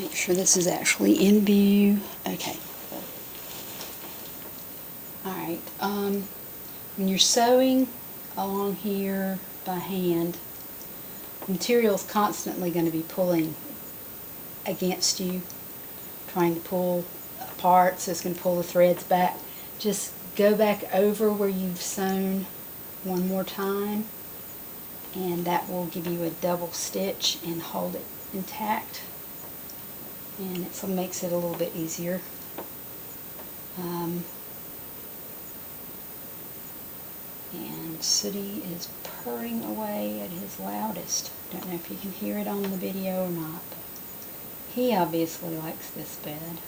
Make sure this is actually in view. Okay. Alright, when you're sewing along here by hand, the material is constantly going to be pulling against you, trying to pull apart, so it's going to pull the threads back. Just go back over where you've sewn one more time, and that will give you a double stitch and hold it intact, and it makes it a little bit easier. And Sooty is purring away at his loudest. Don't know if you can hear it on the video or not, but he obviously likes this bed.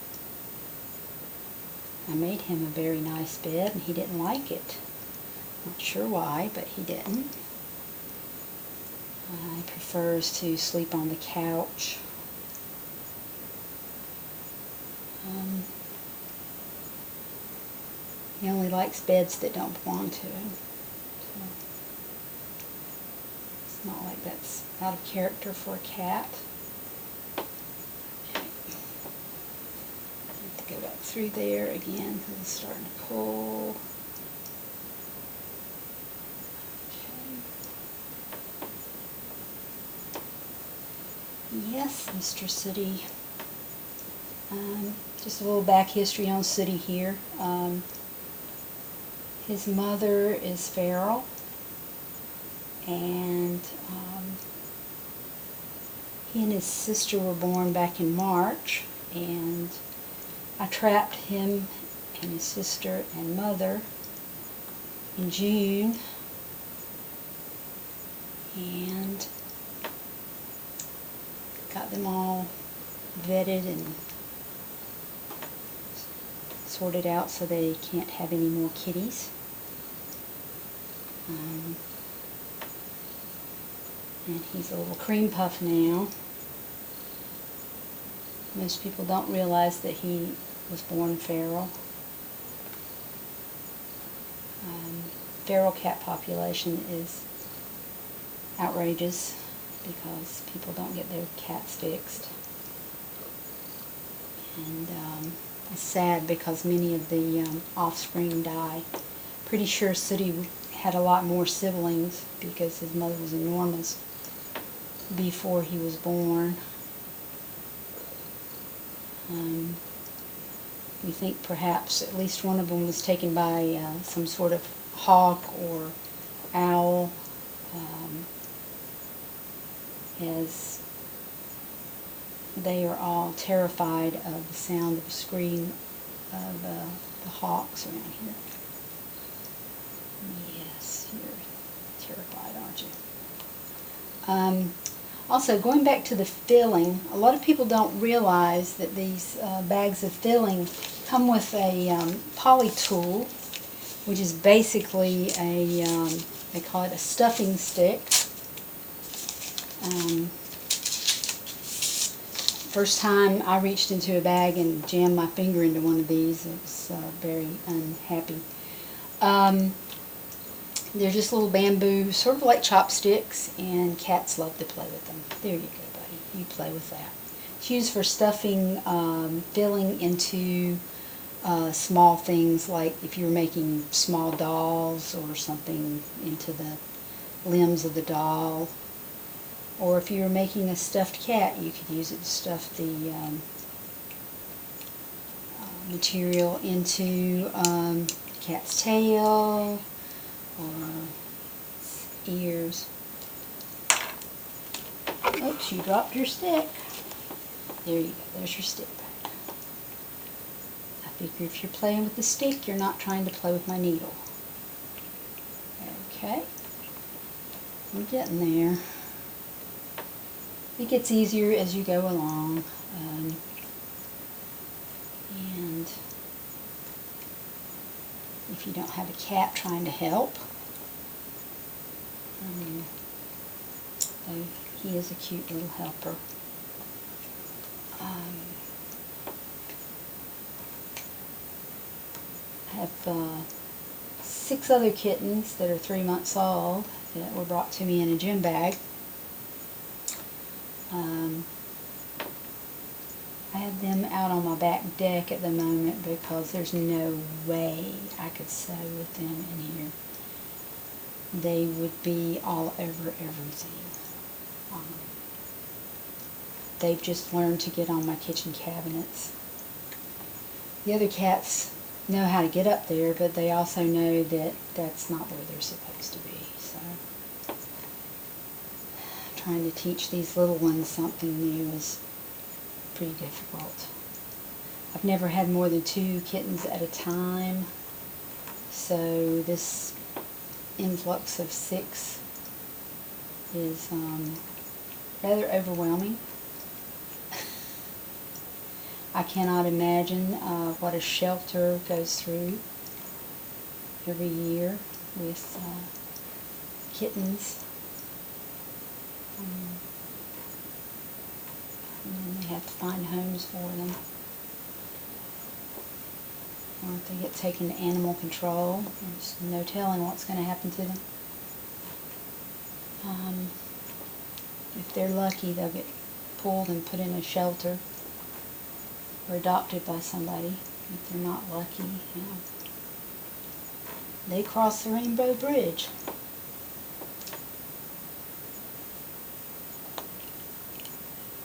I made him a very nice bed and he didn't like it. Not sure why, but he didn't. He prefers to sleep on the couch. He only likes beds that don't belong to him. So it's not like that's out of character for a cat. Okay. I have to go back through there again because it's starting to pull. Okay. Yes, Mr. Sooty. Just a little back history on Sooty here. His mother is feral, and he and his sister were born back in March, and I trapped him and his sister and mother in June, and got them all vetted and sorted out so they can't have any more kitties. And he's a little cream puff now. Most people don't realize that he was born feral. Feral cat population is outrageous because people don't get their cats fixed. And it's sad because many of the offspring die. Pretty sure Sooty had a lot more siblings because his mother was enormous before he was born. We think perhaps at least one of them was taken by some sort of hawk or owl, as they are all terrified of the sound of the scream of the hawks around here. Yes, you're terrified, aren't you? Also, going back to the filling, a lot of people don't realize that these bags of filling come with a poly tool, which is basically a, they call it a stuffing stick. First time I reached into a bag and jammed my finger into one of these, it was very unhappy. They're just little bamboo, sort of like chopsticks, and cats love to play with them. There you go, buddy. You play with that. It's used for stuffing, filling into small things, like if you're making small dolls or something into the limbs of the doll. Or if you were making a stuffed cat, you could use it to stuff the material into the cat's tail or its ears. Oops, you dropped your stick. There you go, there's your stick back. I figure if you're playing with the stick, you're not trying to play with my needle. Okay, we're getting there. It gets easier as you go along, and if you don't have a cat trying to help, he is a cute little helper. I have 6 other kittens that are 3 months old that were brought to me in a gym bag. I have them out on my back deck at the moment because there's no way I could sew with them in here. They would be all over everything. They've just learned to get on my kitchen cabinets. The other cats know how to get up there, but they also know that that's not where they're supposed to be. So, trying to teach these little ones something new is pretty difficult. I've never had more than 2 kittens at a time, so this influx of 6 is rather overwhelming. I cannot imagine what a shelter goes through every year with kittens. And then they have to find homes for them. Or if they get taken to animal control, there's no telling what's going to happen to them. If they're lucky, they'll get pulled and put in a shelter or adopted by somebody. If they're not lucky, you know, they cross the Rainbow Bridge.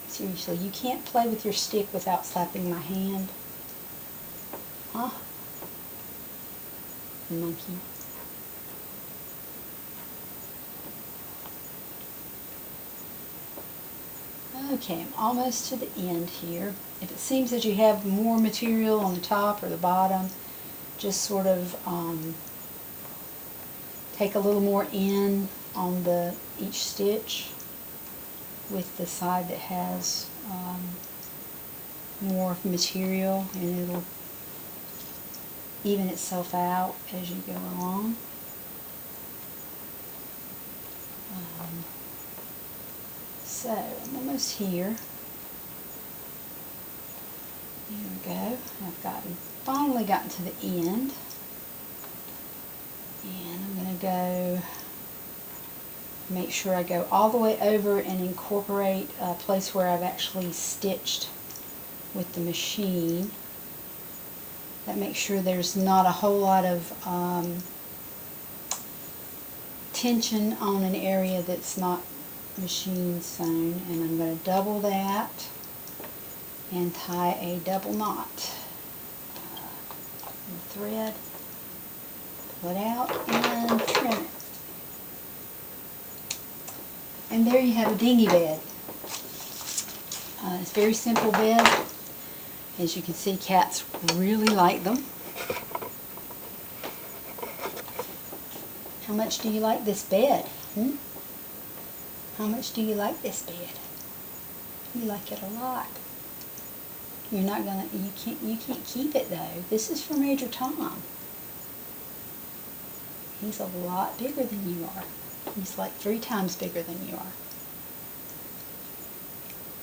Seriously, you can't play with your stick without slapping my hand. Huh? Monkey. Okay, I'm almost to the end here. If it seems that you have more material on the top or the bottom, just sort of take a little more in on each stitch with the side that has more material, and it'll even itself out as you go along. So I'm almost here. There we go. I've finally gotten to the end, and I'm going to go make sure I go all the way over and incorporate a place where I've actually stitched with the machine. That makes sure there's not a whole lot of tension on an area that's not machine sewn, and I'm going to double that and tie a double knot. The thread, pull it out and trim it. And there you have a dingy bed. It's a very simple bed. As you can see, cats really like them. How much do you like this bed? How much do you like this bed? You like it a lot. You're not gonna. You can't keep it though. This is for Major Tom. He's a lot bigger than you are. He's like 3 times bigger than you are.